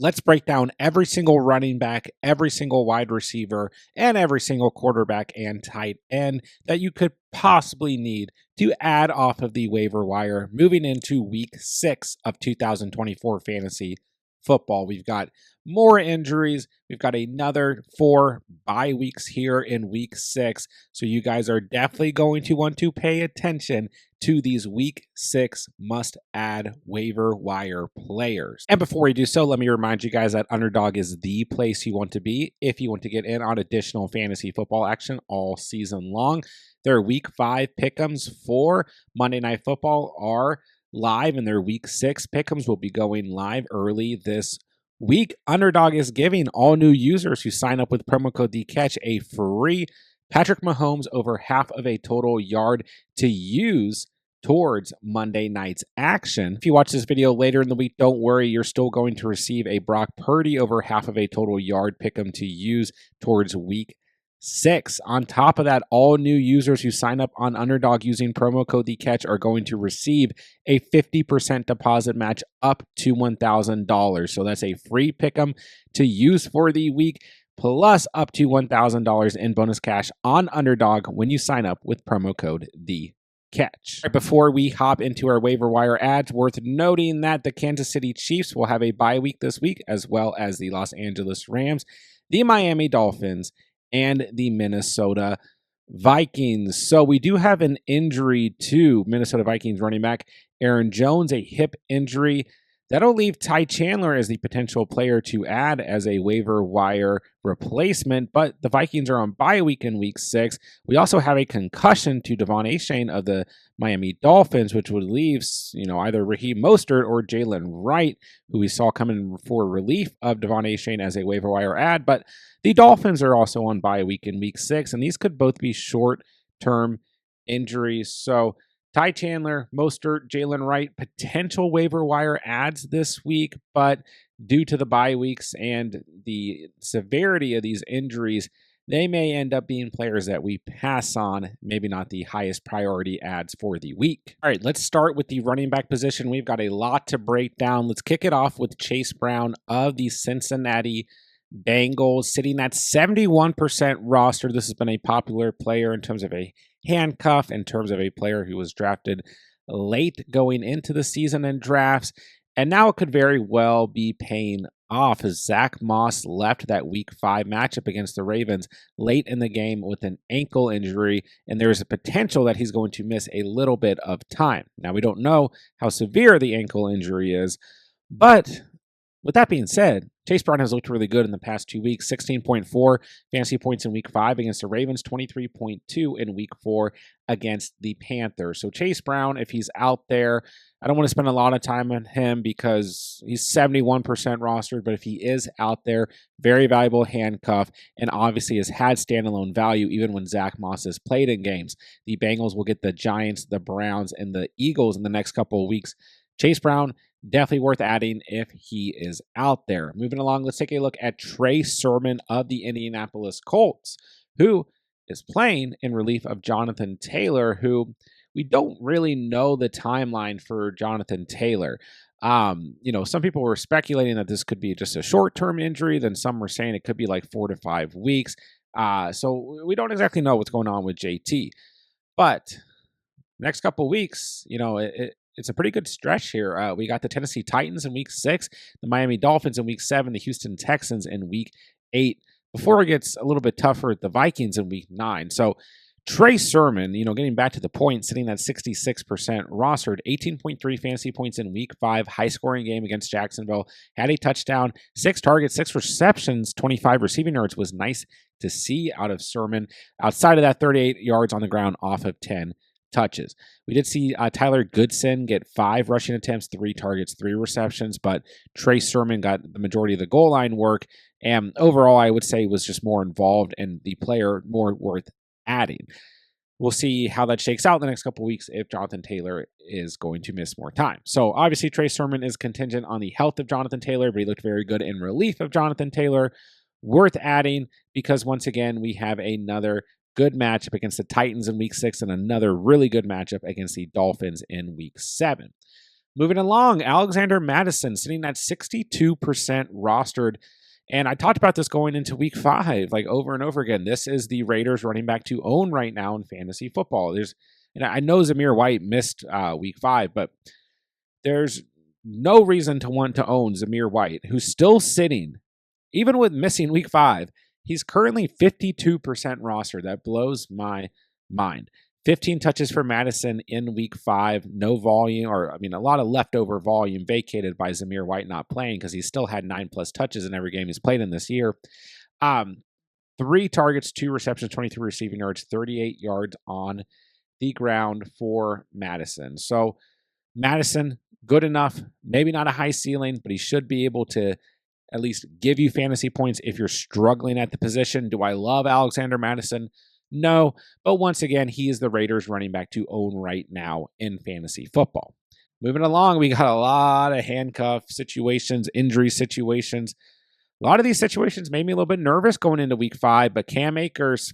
Let's break down every single running back, every single wide receiver, and every single quarterback and tight end that you could possibly need to add off of the waiver wire moving into week 6 of 2024 fantasy football. We've got more injuries. We've got another 4 bye weeks here in week 6. So you guys are definitely going to want to pay attention to these week 6 must-add waiver wire players. And before we do so, let me remind you guys that Underdog is the place you want to be if you want to get in on additional fantasy football action all season long. Their week 5 pick'ems for Monday Night Football are live, and their week 6 pick'ems will be going live early this week. Underdog is giving all new users who sign up with promo code DCatch a free Patrick Mahomes over half of a total yard to use towards Monday night's action. If you watch this video later in the week, don't worry, you're still going to receive a Brock Purdy over half of a total yard pick'em to use towards week 6. On top of that, all new users who sign up on Underdog using promo code DCatch are going to receive a 50% deposit match up to $1,000. So that's a free pick'em to use for the week, plus up to $1,000 in bonus cash on Underdog when you sign up with promo code DCatch. Right, before we hop into our waiver wire ads, worth noting that the Kansas City Chiefs will have a bye week this week, as well as the Los Angeles Rams, the Miami Dolphins, and the Minnesota Vikings. So we do have an injury to Minnesota Vikings running back Aaron Jones, a hip injury. That'll leave Ty Chandler as the potential player to add as a waiver wire replacement, but the Vikings are on bye week in week 6. We also have a concussion to Devon Achane of the Miami Dolphins, which would leave, either Raheem Mostert or Jalen Wright, who we saw coming for relief of Devon Achane as a waiver wire add. But the Dolphins are also on bye week in week 6, and these could both be short-term injuries. So Ty Chandler, Mostert, Jalen Wright, potential waiver wire adds this week, but due to the bye weeks and the severity of these injuries, they may end up being players that we pass on, maybe not the highest priority adds for the week. All right, let's start with the running back position. We've got a lot to break down. Let's kick it off with Chase Brown of the Cincinnati Bengals, sitting at 71% roster. This has been a popular player in terms of a handcuff, in terms of a player who was drafted late going into the season in drafts, and now it could very well be paying off as Zach Moss left that week 5 matchup against the Ravens late in the game with an ankle injury, and there's a potential that he's going to miss a little bit of time. Now, we don't know how severe the ankle injury is, but with that being said, Chase Brown has looked really good in the past 2 weeks. 16.4 fantasy points in week 5 against the Ravens, 23.2 in week 4 against the Panthers. So Chase Brown, if he's out there, I don't want to spend a lot of time on him because he's 71% rostered, but if he is out there, very valuable handcuff, and obviously has had standalone value even when Zach Moss has played in games. The Bengals will get the Giants, the Browns, and the Eagles in the next couple of weeks. Chase Brown, definitely worth adding if he is out there. Moving along, let's take a look at Trey Sermon of the Indianapolis Colts, who is playing in relief of Jonathan Taylor, who we don't really know the timeline for Jonathan Taylor. Some people were speculating that this could be just a short-term injury. Then some were saying it could be like 4 to 5 weeks. So we don't exactly know what's going on with JT. But next couple of weeks, it's a pretty good stretch here. We got the Tennessee Titans in week 6, the Miami Dolphins in week 7, the Houston Texans in week 8, before it gets a little bit tougher at the Vikings in week 9. So Trey Sermon, getting back to the point, sitting at 66% rostered, 18.3 fantasy points in week 5, high-scoring game against Jacksonville, had a touchdown, 6 targets, 6 receptions, 25 receiving yards. Was nice to see out of Sermon. Outside of that, 38 yards on the ground off of 10 touches. We did see Tyler Goodson get 5 rushing attempts, 3 targets, 3 receptions, but Trey Sermon got the majority of the goal line work, and overall, I would say was just more involved and the player more worth adding. We'll see how that shakes out in the next couple of weeks if Jonathan Taylor is going to miss more time. So obviously, Trey Sermon is contingent on the health of Jonathan Taylor, but he looked very good in relief of Jonathan Taylor. Worth adding because once again, we have another good matchup against the Titans in week 6 and another really good matchup against the Dolphins in week 7. Moving along, Alexander Mattison sitting at 62% rostered. And I talked about this going into week 5, like over and over again. This is the Raiders running back to own right now in fantasy football. And I know Zamir White missed week 5, but there's no reason to want to own Zamir White, who's still sitting, even with missing week 5. He's currently 52% roster. That blows my mind. 15 touches for Madison in week 5. No volume, a lot of leftover volume vacated by Zamir White not playing because he still had 9+ touches in every game he's played in this year. 3 targets, 2 receptions, 23 receiving yards, 38 yards on the ground for Madison. So Madison, good enough. Maybe not a high ceiling, but he should be able to at least give you fantasy points if you're struggling at the position. Do I love Alexander Mattison? No, but once again, he is the Raiders running back to own right now in fantasy football. Moving along, we got a lot of handcuff situations, injury situations. A lot of these situations made me a little bit nervous going into week 5, but Cam Akers,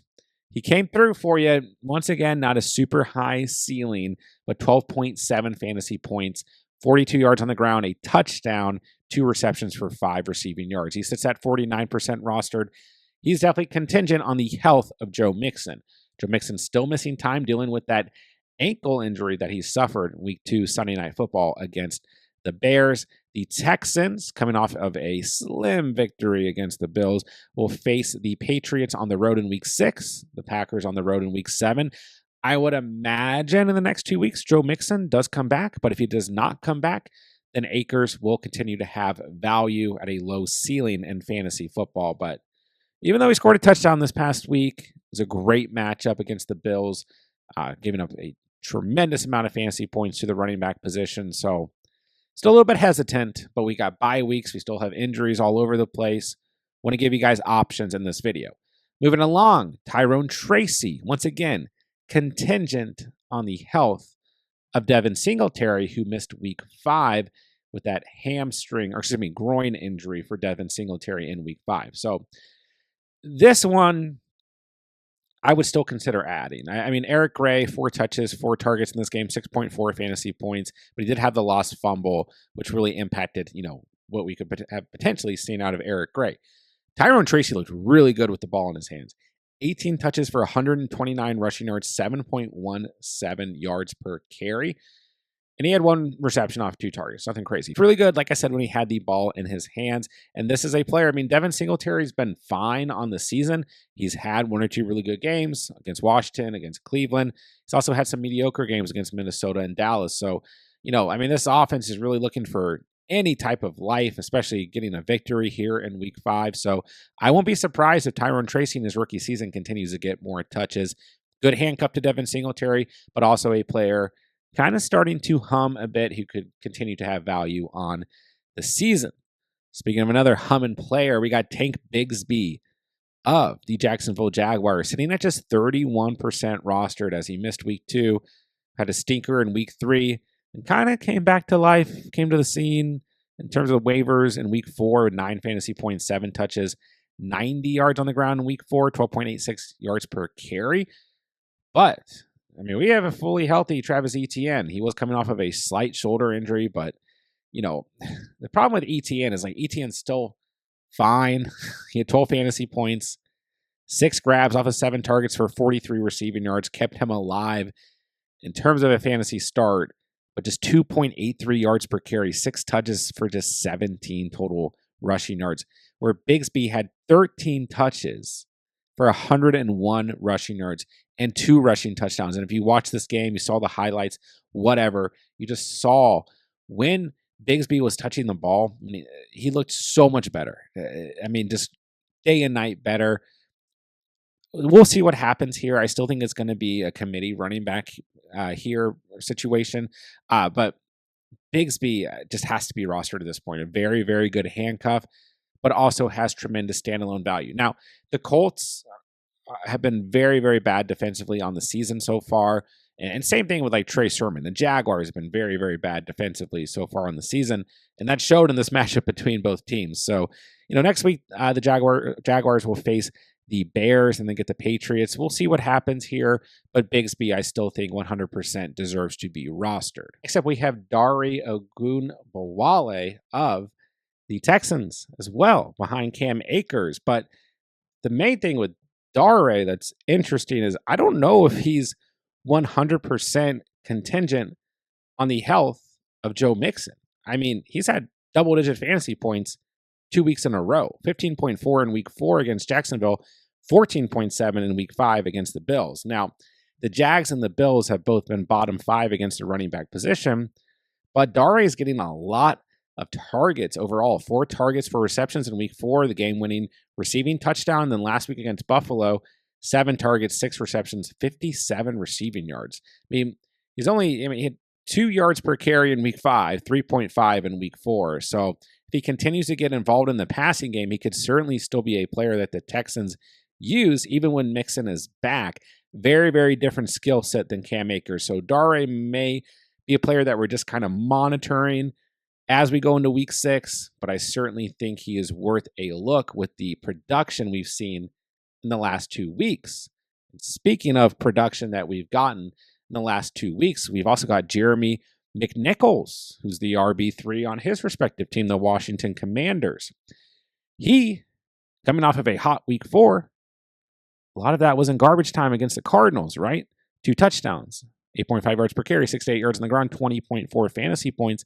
he came through for you. Once again, not a super high ceiling, but 12.7 fantasy points, 42 yards on the ground, a touchdown, 2 receptions for 5 receiving yards. He sits at 49% rostered. He's definitely contingent on the health of Joe Mixon. Joe Mixon's still missing time dealing with that ankle injury that he suffered in week 2 Sunday Night Football against the Bears. The Texans, coming off of a slim victory against the Bills, will face the Patriots on the road in week 6, the Packers on the road in week 7. I would imagine in the next 2 weeks, Joe Mixon does come back, but if he does not come back, then Akers will continue to have value at a low ceiling in fantasy football. But even though he scored a touchdown this past week, it was a great matchup against the Bills, giving up a tremendous amount of fantasy points to the running back position. So still a little bit hesitant, but we got bye weeks. We still have injuries all over the place. Want to give you guys options in this video. Moving along, Tyrone Tracy, once again, contingent on the health of Devin Singletary, who missed week 5 with that groin injury for Devin Singletary in week 5. So this one, I would still consider adding. I mean, Eric Gray, 4 touches, 4 targets in this game, 6.4 fantasy points, but he did have the lost fumble, which really impacted, what we could have potentially seen out of Eric Gray. Tyrone Tracy looked really good with the ball in his hands. 18 touches for 129 rushing yards, 7.17 yards per carry. And he had 1 reception off 2 targets. Nothing crazy. It's really good, like I said, when he had the ball in his hands. And this is a player, Devin Singletary's been fine on the season. He's had 1 or 2 really good games against Washington, against Cleveland. He's also had some mediocre games against Minnesota and Dallas. So, this offense is really looking for any type of life, especially getting a victory here in week 5. So I won't be surprised if Tyrone Tracy in his rookie season continues to get more touches. Good handcuff to Devin Singletary, but also a player kind of starting to hum a bit who could continue to have value on the season. Speaking of another humming player, we got Tank Bigsby of the Jacksonville Jaguars sitting at just 31% rostered as he missed week 2, had a stinker in week 3, and kind of came back to life, came to the scene in terms of waivers in week 4 with 9 fantasy points, 7 touches, 90 yards on the ground in week 4, 12.86 yards per carry. But we have a fully healthy Travis Etienne. He was coming off of a slight shoulder injury, but, the problem with Etienne is Etienne's still fine. He had 12 fantasy points, 6 grabs off of 7 targets for 43 receiving yards, kept him alive in terms of a fantasy start, but just 2.83 yards per carry, 6 touches for just 17 total rushing yards, where Bigsby had 13 touches for 101 rushing yards and 2 rushing touchdowns. And if you watch this game, you saw the highlights, whatever, you just saw when Bigsby was touching the ball, he looked so much better. Just day and night better. We'll see what happens here. I still think it's going to be a committee running back here situation. But Bigsby just has to be rostered at this point. A very, very good handcuff, but also has tremendous standalone value. Now, the Colts have been very, very bad defensively on the season so far. And same thing with Trey Sermon. The Jaguars have been very, very bad defensively so far on the season. And that showed in this matchup between both teams. So, next week, the Jaguars will face the Bears and then get the Patriots. We'll see what happens here, but Bigsby, I still think 100% deserves to be rostered. Except we have Dare Ogunbowale of the Texans as well, behind Cam Akers. But the main thing with Dare that's interesting is I don't know if he's 100% contingent on the health of Joe Mixon. I mean, he's had double-digit fantasy points 2 weeks in a row, 15.4 in week 4 against Jacksonville, 14.7 in week 5 against the Bills. Now, the Jags and the Bills have both been bottom 5 against the running back position, but Dare is getting a lot of targets overall. 4 targets for receptions in week 4, the game-winning receiving touchdown. Then last week against Buffalo, 7 targets, 6 receptions, 57 receiving yards. I mean, he had 2 yards per carry in week 5, 3.5 in week 4. So if he continues to get involved in the passing game, he could certainly still be a player that the Texans use even when Mixon is back. Very, very different skill set than Cam Akers. So Dare may be a player that we're just kind of monitoring as we go into week 6, but I certainly think he is worth a look with the production we've seen in the last 2 weeks. And speaking of production that we've gotten in the last 2 weeks, we've also got Jeremy McNichols, who's the RB3 on his respective team, the Washington Commanders. He, coming off of a hot week 4, a lot of that was in garbage time against the Cardinals, right? 2 touchdowns, 8.5 yards per carry, 6 to 8 yards on the ground, 20.4 fantasy points.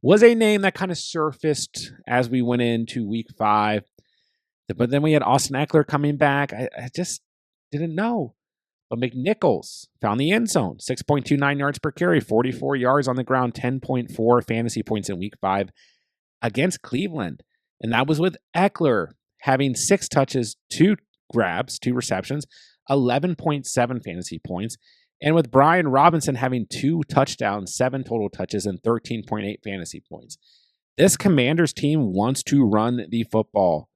Was a name that kind of surfaced as we went into week 5. But then we had Austin Eckler coming back. I just didn't know. But McNichols found the end zone, 6.29 yards per carry, 44 yards on the ground, 10.4 fantasy points in week 5 against Cleveland. And that was with Eckler having 6 touches, 2 grabs, 2 receptions, 11.7 fantasy points. And with Brian Robinson having 2 touchdowns, 7 total touches, and 13.8 fantasy points. This Commanders team wants to run the football.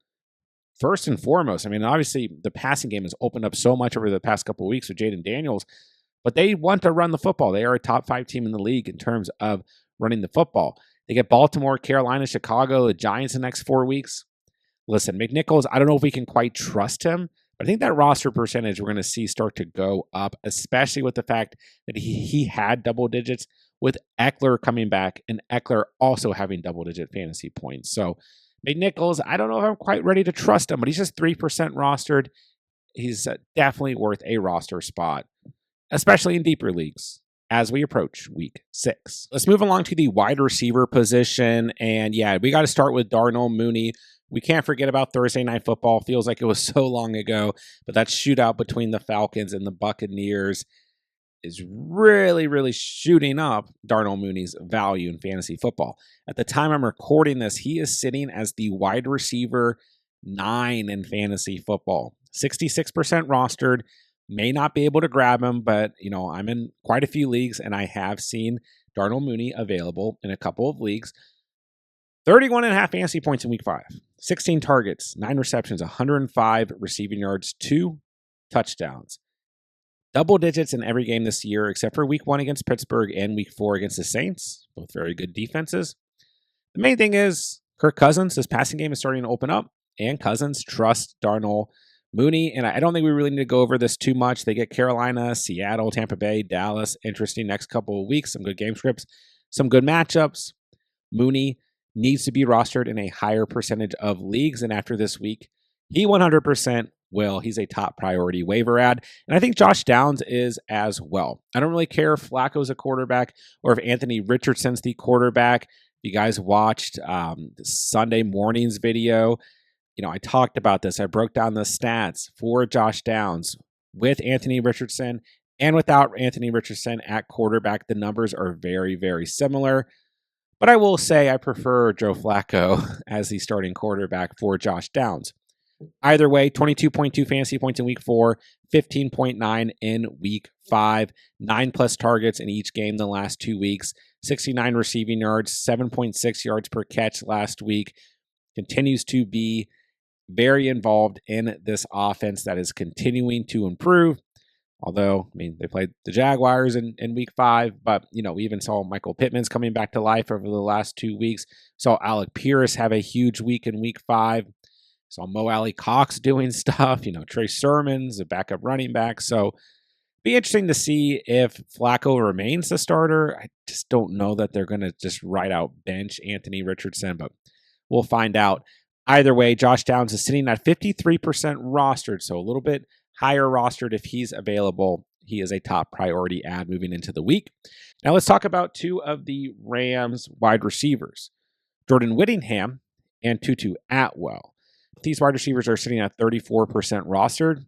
First and foremost, I mean, obviously the passing game has opened up so much over the past couple of weeks with Jaden Daniels, but they want to run the football. They are a top 5 team in the league in terms of running the football. They get Baltimore, Carolina, Chicago, the Giants the next 4 weeks. Listen, McNichols, I don't know if we can quite trust him, but I think that roster percentage we're going to see start to go up, especially with the fact that he had double digits with Eckler coming back and Eckler also having double-digit fantasy points. So McNichols, I don't know if I'm quite ready to trust him, but he's just 3% rostered. He's definitely worth a roster spot, especially in deeper leagues as we approach week 6. Let's move along to the wide receiver position. And yeah, we got to start with Darnell Mooney. We can't forget about Thursday Night Football. Feels like it was so long ago, but that shootout between the Falcons and the Buccaneers is really, really shooting up Darnell Mooney's value in fantasy football. At the time I'm recording this, he is sitting as the wide receiver 9 in fantasy football. 66% rostered. May not be able to grab him, but I'm in quite a few leagues and I have seen Darnell Mooney available in a couple of leagues. 31.5 fantasy points in week 5. 16 targets, 9 receptions, 105 receiving yards, 2 touchdowns. Double digits in every game this year, except for week 1 against Pittsburgh and week 4 against the Saints. Both very good defenses. The main thing is Kirk Cousins, his passing game is starting to open up, and Cousins trusts Darnell Mooney. And I don't think we really need to go over this too much. They get Carolina, Seattle, Tampa Bay, Dallas. Interesting next couple of weeks. Some good game scripts, some good matchups. Mooney needs to be rostered in a higher percentage of leagues. And after this week, he 100% will. He's a top priority waiver ad. And I think Josh Downs is as well. I don't really care if Flacco's a quarterback or if Anthony Richardson's the quarterback. If you guys watched the Sunday morning's video, I talked about this. I broke down the stats for Josh Downs with Anthony Richardson and without Anthony Richardson at quarterback. The numbers are very, very similar. But I will say I prefer Joe Flacco as the starting quarterback for Josh Downs. Either way, 22.2 fantasy points in week 4, 15.9 in week 5, 9+ targets in each game the last 2 weeks, 69 receiving yards, 7.6 yards per catch last week. Continues to be very involved in this offense that is continuing to improve. Although, they played the Jaguars in week 5, but, we even saw Michael Pittman's coming back to life over the last 2 weeks. Saw Alec Pierce have a huge week in week 5. Saw Mo Alley Cox doing stuff, Trey Sermon's a backup running back. So be interesting to see if Flacco remains the starter. I just don't know that they're going to just right out bench Anthony Richardson, but we'll find out. Either way, Josh Downs is sitting at 53% rostered, so a little bit higher rostered if he's available. He is a top priority add moving into the week. Now let's talk about two of the Rams wide receivers, Jordan Whittingham and Tutu Atwell. These wide receivers are sitting at 34% rostered,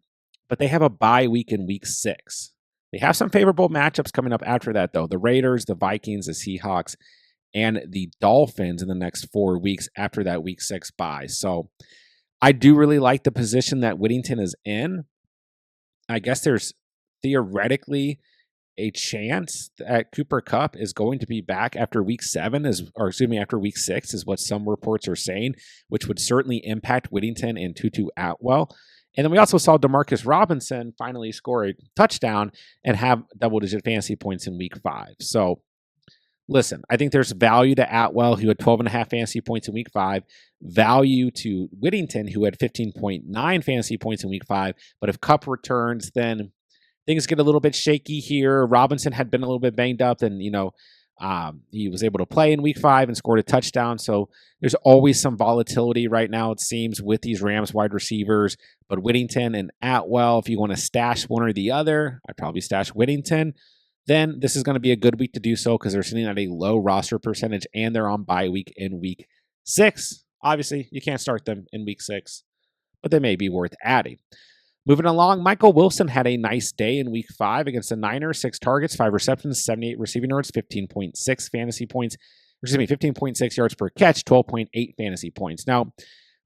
but they have a bye week in week 6. They have some favorable matchups coming up after that, though. The Raiders, the Vikings, the Seahawks, and the Dolphins in the next 4 weeks after that week 6 bye. So I do really like the position that Whittington is in. I guess there's theoretically a chance that Cooper Kupp is going to be back after week 7 after week 6 is what some reports are saying, which would certainly impact Whittington and Tutu Atwell. And then we also saw Demarcus Robinson finally score a touchdown and have double-digit fantasy points in week 5. So listen, I think there's value to Atwell, who had 12.5 fantasy points in week 5, value to Whittington, who had 15.9 fantasy points in week 5. But if Kupp returns, then things get a little bit shaky here. Robinson had been a little bit banged up, and he was able to play in week 5 and scored a touchdown. So there's always some volatility right now, it seems, with these Rams wide receivers. But Whittington and Atwell, if you want to stash one or the other, I'd probably stash Whittington. Then this is going to be a good week to do so because they're sitting at a low roster percentage and they're on bye week in week 6. Obviously, you can't start them in week 6, but they may be worth adding. Moving along, Michael Wilson had a nice day in week 5 against the Niners. 6 targets, 5 receptions, 78 receiving yards, 15.6 fantasy points. 15.6 yards per catch, 12.8 fantasy points. Now,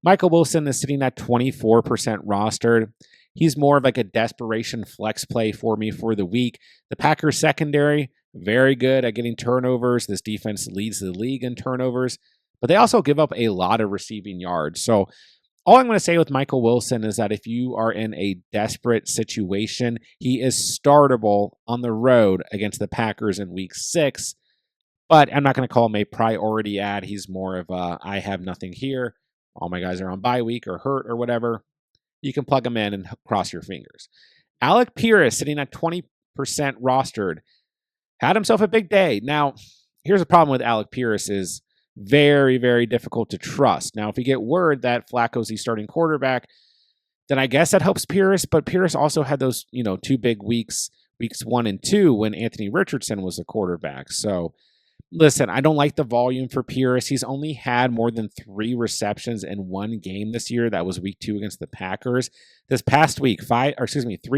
Michael Wilson is sitting at 24% rostered. He's more of like a desperation flex play for me for the week. The Packers secondary, very good at getting turnovers. This defense leads the league in turnovers, but they also give up a lot of receiving yards. So all I'm going to say with Michael Wilson is that if you are in a desperate situation, he is startable on the road against the Packers in week 6, but I'm not going to call him a priority add. He's more of a, I have nothing here. All my guys are on bye week or hurt or whatever. You can plug them in and cross your fingers. Alec Pierce, sitting at 20% rostered, had himself a big day. Now, here's the problem with Alec Pierce is very, very difficult to trust. Now, if you get word that Flacco's the starting quarterback, then I guess that helps Pierce, but Pierce also had those, 2 big weeks 1 and 2, when Anthony Richardson was the quarterback. So, listen, I don't like the volume for Pierce. He's only had more than 3 receptions in 1 game this year. That was week 2 against the Packers. This past week, 3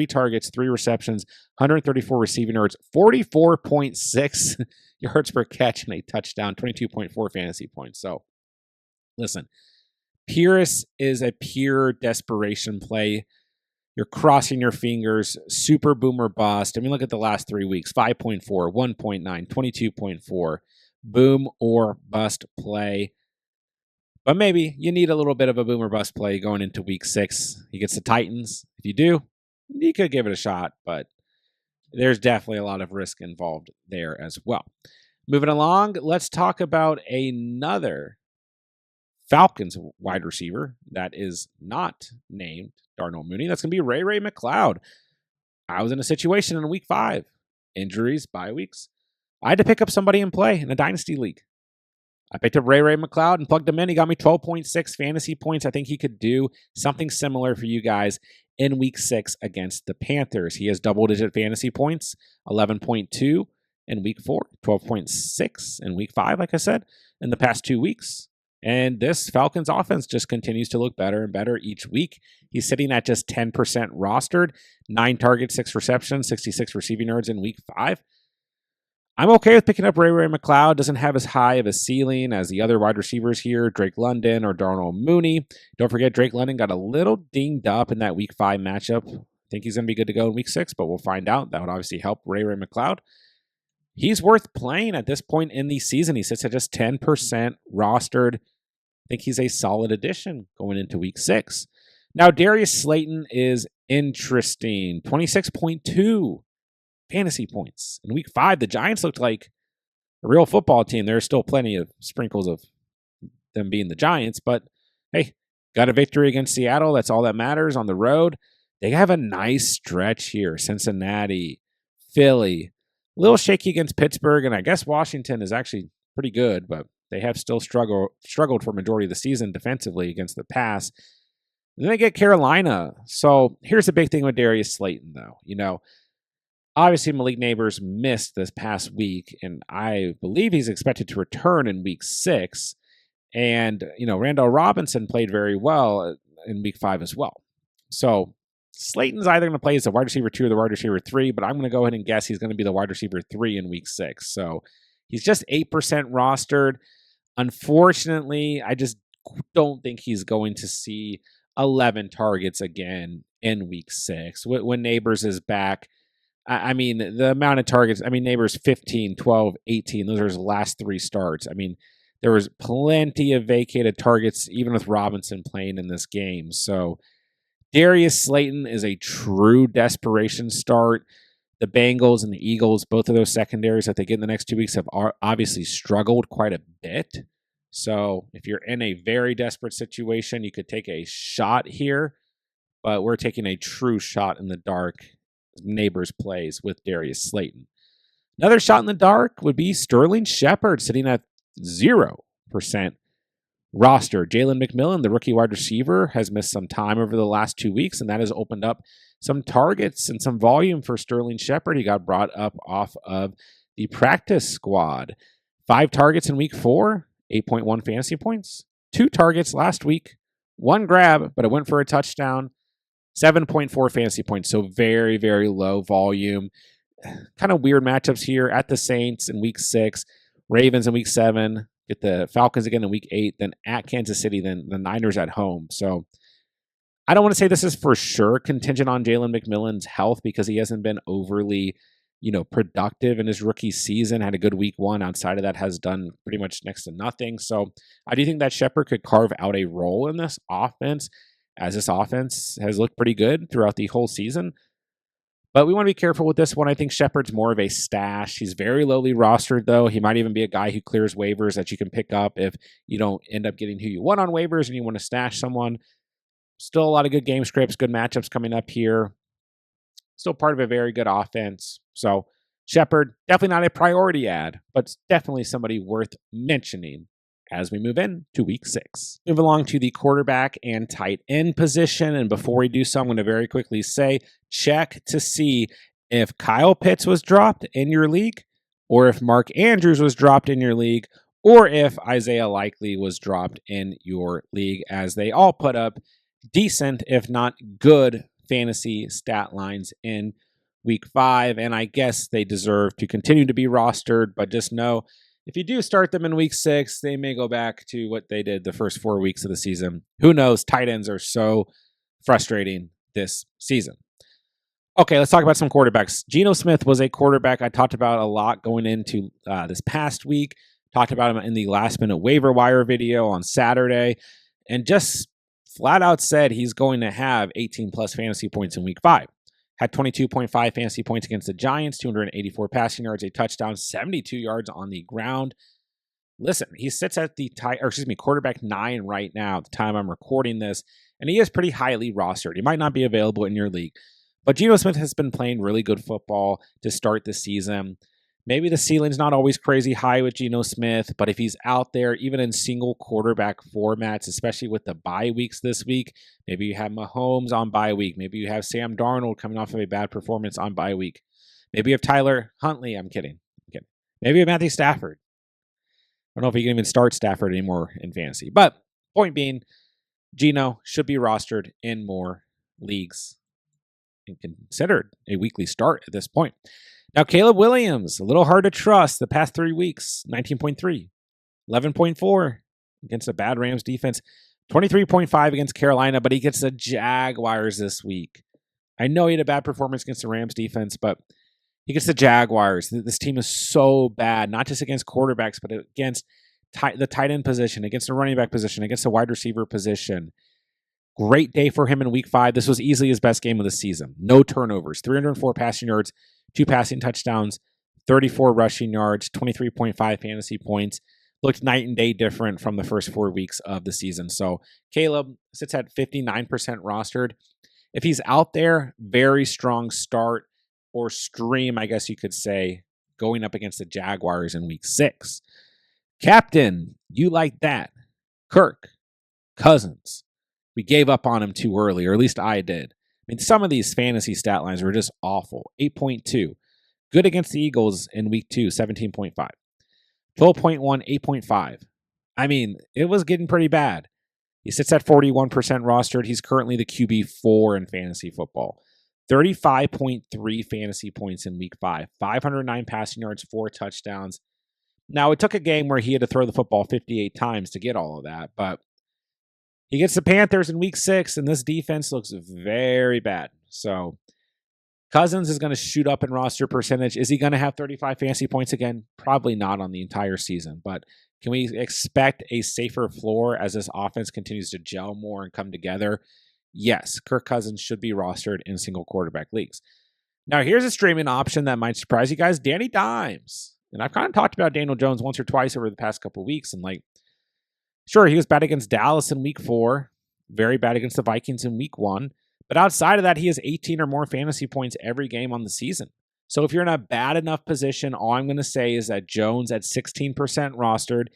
targets, 3 receptions, 134 receiving yards, 44.6 yards per catch, and a touchdown, 22.4 fantasy points. So, listen, Pierce is a pure desperation play. You're crossing your fingers, super boomer bust. I mean, look at the last 3 weeks, 5.4, 1.9, 22.4, boom or bust play. But maybe you need a little bit of a boomer bust play going into week 6. He gets the Titans. If you do, you could give it a shot, but there's definitely a lot of risk involved there as well. Moving along, let's talk about another Falcons wide receiver that is not named Darnell Mooney. That's going to be Ray McLeod. I was in a situation in week 5. Injuries, bye weeks. I had to pick up somebody in play in a dynasty league. I picked up Ray McLeod and plugged him in. He got me 12.6 fantasy points. I think he could do something similar for you guys in week 6 against the Panthers. He has double-digit fantasy points, 11.2 in week 4, 12.6 in week 5, like I said, in the past 2 weeks. And this Falcons offense just continues to look better and better each week. He's sitting at just 10% rostered, 9 targets, 6 receptions, 66 receiving yards in week 5. I'm okay with picking up Ray McLeod. Doesn't have as high of a ceiling as the other wide receivers here, Drake London or Darnell Mooney. Don't forget, Drake London got a little dinged up in that week 5 matchup. I think he's going to be good to go in week 6, but we'll find out. That would obviously help Ray McLeod. He's worth playing at this point in the season. He sits at just 10% rostered. I think he's a solid addition going into week 6. Now, Darius Slayton is interesting. 26.2 fantasy points. In week 5, the Giants looked like a real football team. There's still plenty of sprinkles of them being the Giants, but hey, Got a victory against Seattle. That's all that matters on the road. They have a nice stretch here. Cincinnati, Philly, a little shaky against Pittsburgh, and I guess Washington is actually pretty good, but they have still struggled for majority of the season defensively against the pass. And then they get Carolina. So here's the big thing with Darius Slayton, though. Obviously Malik Neighbors missed this past week, and I believe he's expected to return in week 6. And, Randall Robinson played very well in week 5 as well. So Slayton's either going to play as the wide receiver 2 or the wide receiver 3, but I'm going to go ahead and guess he's going to be the wide receiver 3 in week 6. So he's just 8% rostered. Unfortunately, I just don't think he's going to see 11 targets again in week 6. When Neighbors is back, I mean, the amount of targets, Neighbors 15, 12, 18. Those are his last 3 starts. There was plenty of vacated targets, even with Robinson playing in this game. So Darius Slayton is a true desperation start. The Bengals and the Eagles, both of those secondaries that they get in the next 2 weeks have obviously struggled quite a bit. So if you're in a very desperate situation, you could take a shot here, but we're taking a true shot in the dark. Neighbors plays with Darius Slayton. Another shot in the dark would be Sterling Shepard, sitting at 0% roster. Jalen McMillan, the rookie wide receiver, has missed some time over the last 2 weeks, and that has opened up some targets and some volume for Sterling Shepard. He got brought up off of the practice squad. 5 targets in week 4, 8.1 fantasy points. 2 targets last week, 1 grab, but it went for a touchdown. 7.4 fantasy points, so very, very low volume. Kind of weird matchups here at the Saints in week 6, Ravens in week 7, get the Falcons again in week 8, then at Kansas City, then the Niners at home. So I don't want to say this is for sure contingent on Jalen McMillan's health because he hasn't been overly, productive in his rookie season. Had a good week 1. Outside of that, has done pretty much next to nothing. So I do think that Shepard could carve out a role in this offense, as this offense has looked pretty good throughout the whole season. But we want to be careful with this one. I think Shepard's more of a stash. He's very lowly rostered, though. He might even be a guy who clears waivers that you can pick up if you don't end up getting who you want on waivers and you want to stash someone. Still a lot of good game scripts, good matchups coming up here. Still part of a very good offense. So Shepard, definitely not a priority ad, but definitely somebody worth mentioning as we move in to week 6. Move along to the quarterback and tight end position. And before we do so, I'm going to very quickly say, check to see if Kyle Pitts was dropped in your league, or if Mark Andrews was dropped in your league, or if Isaiah Likely was dropped in your league, as they all put up decent, if not good, fantasy stat lines in week 5. And I guess they deserve to continue to be rostered, but just know, if you do start them in week 6, they may go back to what they did the first 4 weeks of the season. Who knows? Tight ends are so frustrating this season. Okay, let's talk about some quarterbacks. Geno Smith was a quarterback I talked about a lot going into this past week. Talked about him in the last-minute waiver wire video on Saturday, and just flat out said he's going to have 18-plus fantasy points in week 5. Had 22.5 fantasy points against the Giants, 284 passing yards, a touchdown, 72 yards on the ground. Listen, he sits at the quarterback 9 right now at the time I'm recording this, and he is pretty highly rostered. He might not be available in your league, but Geno Smith has been playing really good football to start the season. Maybe the ceiling's not always crazy high with Geno Smith, but if he's out there, even in single quarterback formats, especially with the bye weeks this week, maybe you have Mahomes on bye week. Maybe you have Sam Darnold coming off of a bad performance on bye week. Maybe you have Tyler Huntley. I'm kidding. Maybe you have Matthew Stafford. I don't know if you can even start Stafford anymore in fantasy. But point being, Geno should be rostered in more leagues and considered a weekly start at this point. Now, Caleb Williams, a little hard to trust the past 3 weeks, 19.3, 11.4 against a bad Rams defense, 23.5 against Carolina, but he gets the Jaguars this week. I know he had a bad performance against the Rams defense, but he gets the Jaguars. This team is so bad, not just against quarterbacks, but against the tight end position, against the running back position, against the wide receiver position. Great day for him in week 5. This was easily his best game of the season. No turnovers, 304 passing yards, 2 passing touchdowns, 34 rushing yards, 23.5 fantasy points. looked night and day different from the first 4 weeks of the season. So Caleb sits at 59% rostered. If he's out there, very strong start or stream, I guess you could say, going up against the Jaguars in week 6. Captain, you like that. Kirk Cousins. We gave up on him too early, or at least I did. I mean, some of these fantasy stat lines were just awful. 8.2. Good against the Eagles in week 2, 17.5. 12.1, 8.5. I mean, it was getting pretty bad. He sits at 41% rostered. He's currently the QB4 in fantasy football. 35.3 fantasy points in week 5. 509 passing yards, 4 touchdowns. Now, it took a game where he had to throw the football 58 times to get all of that, but he gets the Panthers in week 6, and this defense looks very bad. So Cousins is going to shoot up in roster percentage. Is he going to have 35 fantasy points again? Probably not on the entire season, but can we expect a safer floor as this offense continues to gel more and come together? Yes, Kirk Cousins should be rostered in single quarterback leagues. Now, here's a streaming option that might surprise you guys, Danny Dimes. And I've kind of talked about Daniel Jones once or twice over the past couple of weeks, and sure, he was bad against Dallas in week 4, very bad against the Vikings in week 1. But outside of that, he has 18 or more fantasy points every game on the season. So if you're in a bad enough position, all I'm going to say is that Jones at 16% rostered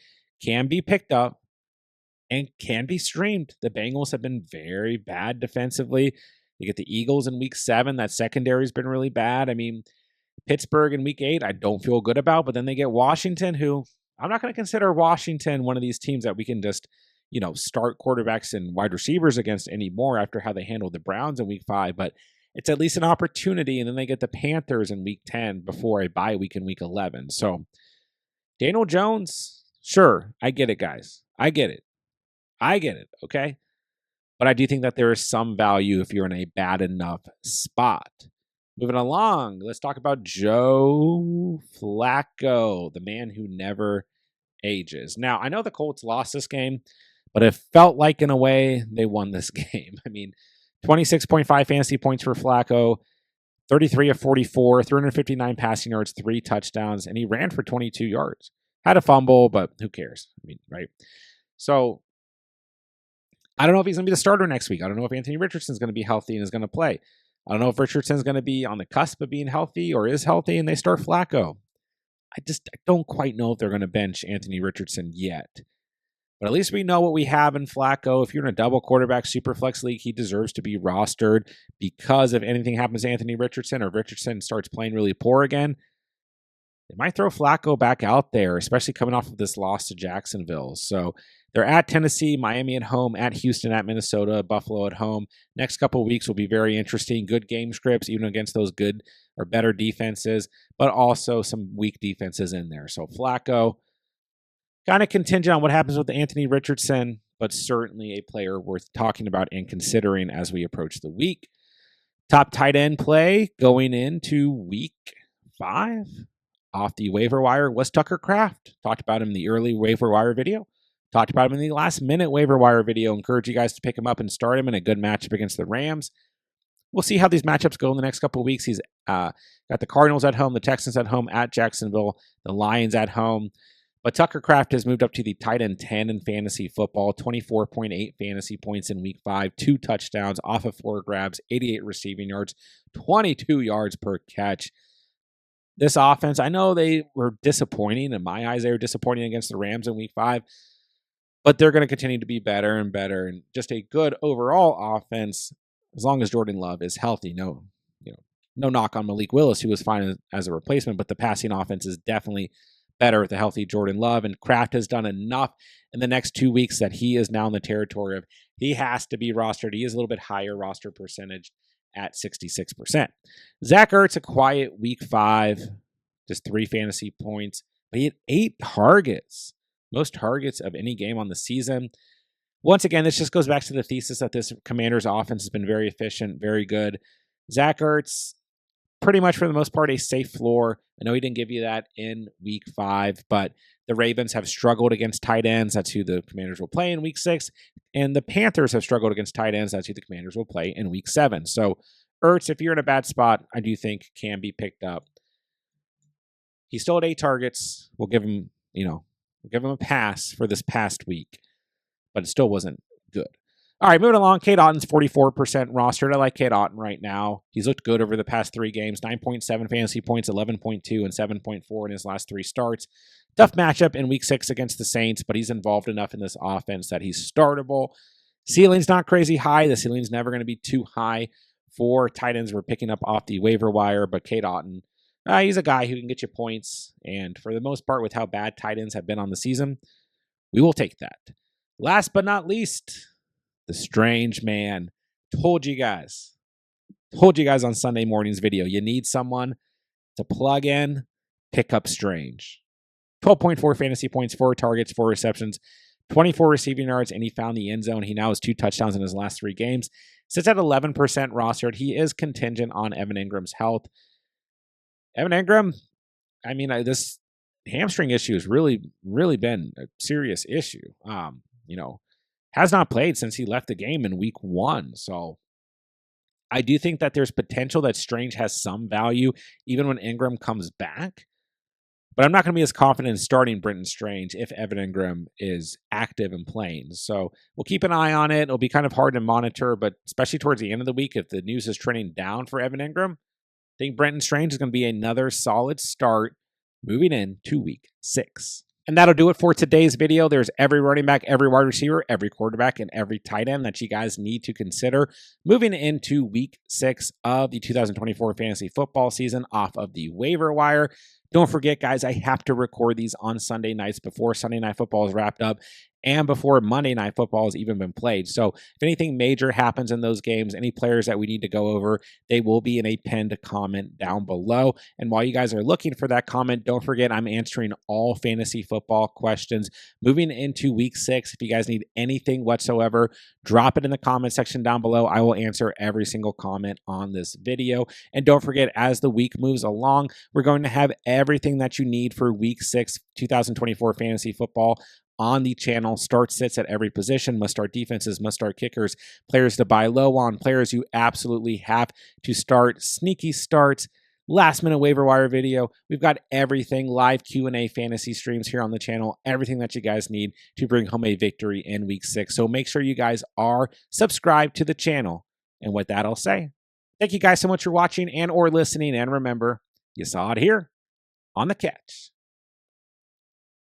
can be picked up and can be streamed. The Bengals have been very bad defensively. You get the Eagles in week 7. That secondary has been really bad. I mean, Pittsburgh in week 8, I don't feel good about. But then they get Washington, who I'm not going to consider Washington one of these teams that we can just start quarterbacks and wide receivers against anymore after how they handled the Browns in week 5, but it's at least an opportunity. And then they get the Panthers in week 10 before a bye week in week 11. So Daniel Jones, sure, I get it, guys. I get it. Okay. But I do think that there is some value if you're in a bad enough spot. Moving along, let's talk about Joe Flacco, the man who never ages. Now, I know the Colts lost this game, but it felt like, in a way, they won this game. I mean, 26.5 fantasy points for Flacco, 33 of 44, 359 passing yards, 3 touchdowns, and he ran for 22 yards. Had a fumble, but who cares? I mean, right? So, I don't know if he's going to be the starter next week. I don't know if Anthony Richardson's going to be healthy and is going to play. I don't know if Richardson's going to be on the cusp of being healthy or is healthy and they start Flacco. I don't quite know if they're going to bench Anthony Richardson yet. But at least we know what we have in Flacco. If you're in a double quarterback superflex league, he deserves to be rostered because if anything happens to Anthony Richardson or Richardson starts playing really poor again, they might throw Flacco back out there, especially coming off of this loss to Jacksonville. So they're at Tennessee, Miami at home, at Houston, at Minnesota, Buffalo at home. Next couple of weeks will be very interesting. Good game scripts, even against those good or better defenses, but also some weak defenses in there. So Flacco, kind of contingent on what happens with Anthony Richardson, but certainly a player worth talking about and considering as we approach the week. Top tight end play going into week 5 off the waiver wire was Tucker Kraft. Talked about him in the early waiver wire video. Talked about him in the last minute waiver wire video. Encourage you guys to pick him up and start him in a good matchup against the Rams. We'll see how these matchups go in the next couple of weeks. He's got the Cardinals at home, the Texans at home, at Jacksonville, the Lions at home. But Tucker Kraft has moved up to the tight end 10 in fantasy football, 24.8 fantasy points in week 5, 2 touchdowns off of 4 grabs, 88 receiving yards, 22 yards per catch. This offense, I know they were disappointing. In my eyes, they were disappointing against the Rams in week 5. But they're going to continue to be better and better. And just a good overall offense, as long as Jordan Love is healthy. No knock on Malik Willis, who was fine as a replacement, but the passing offense is definitely better with a healthy Jordan Love. And Kraft has done enough in the next 2 weeks that he is now in the territory of he has to be rostered. He is a little bit higher roster percentage at 66%. Zach Ertz, a quiet week 5, just 3 fantasy points, but he had 8 targets. Most targets of any game on the season. Once again, this just goes back to the thesis that this Commanders offense has been very efficient, very good. Zach Ertz, pretty much for the most part, a safe floor. I know he didn't give you that in week 5, but the Ravens have struggled against tight ends. That's who the Commanders will play in week 6. And the Panthers have struggled against tight ends. That's who the Commanders will play in week 7. So Ertz, if you're in a bad spot, I do think can be picked up. He's still at 8 targets. We'll give him, We'll give him a pass for this past week, but it still wasn't good. All right, moving along. Cade Otton's 44% rostered. I like Cade Otton right now. He's looked good over the past 3 games. 9.7 fantasy points, 11.2, and 7.4 in his last 3 starts. Tough matchup in week 6 against the Saints, but he's involved enough in this offense that he's startable. Ceiling's not crazy high. The ceiling's never going to be too high for tight ends we're picking up off the waiver wire, but Cade Otton, he's a guy who can get you points, and for the most part, with how bad tight ends have been on the season, we will take that. Last but not least, the Strange Man. Told you guys on Sunday morning's video, you need someone to plug in, pick up Strange. 12.4 fantasy points, 4 targets, 4 receptions, 24 receiving yards, and he found the end zone. He now has 2 touchdowns in his last 3 games. Sits at 11% rostered. He is contingent on Evan Ingram's health. Evan Ingram, I mean, this hamstring issue has really been a serious issue. Has not played since he left the game in week 1. So I do think that there's potential that Strange has some value even when Ingram comes back. But I'm not going to be as confident in starting Brenton Strange if Evan Ingram is active and playing. So we'll keep an eye on it. It'll be kind of hard to monitor, but especially towards the end of the week, if the news is trending down for Evan Ingram, I think Brenton Strange is going to be another solid start moving into week 6. And that'll do it for today's video. There's every running back, every wide receiver, every quarterback, and every tight end that you guys need to consider moving into week 6 of the 2024 fantasy football season off of the waiver wire. Don't forget, guys, I have to record these on Sunday nights before Sunday Night Football is wrapped up and before Monday Night Football has even been played. So if anything major happens in those games, any players that we need to go over, they will be in a pinned comment down below. And while you guys are looking for that comment, don't forget I'm answering all fantasy football questions moving into week 6. If you guys need anything whatsoever, drop it in the comment section down below. I will answer every single comment on this video. And don't forget, as the week moves along, we're going to have everything that you need for week 6, 2024 fantasy football on the channel. Start sits at every position, must start defenses, must start kickers, players to buy low on, players you absolutely have to start, sneaky starts, last minute waiver wire video. We've got everything, live Q&A fantasy streams here on the channel, everything that you guys need to bring home a victory in week 6. So make sure you guys are subscribed to the channel. And with that, I'll say thank you guys so much for watching and or listening. And remember, you saw it here on The Catch.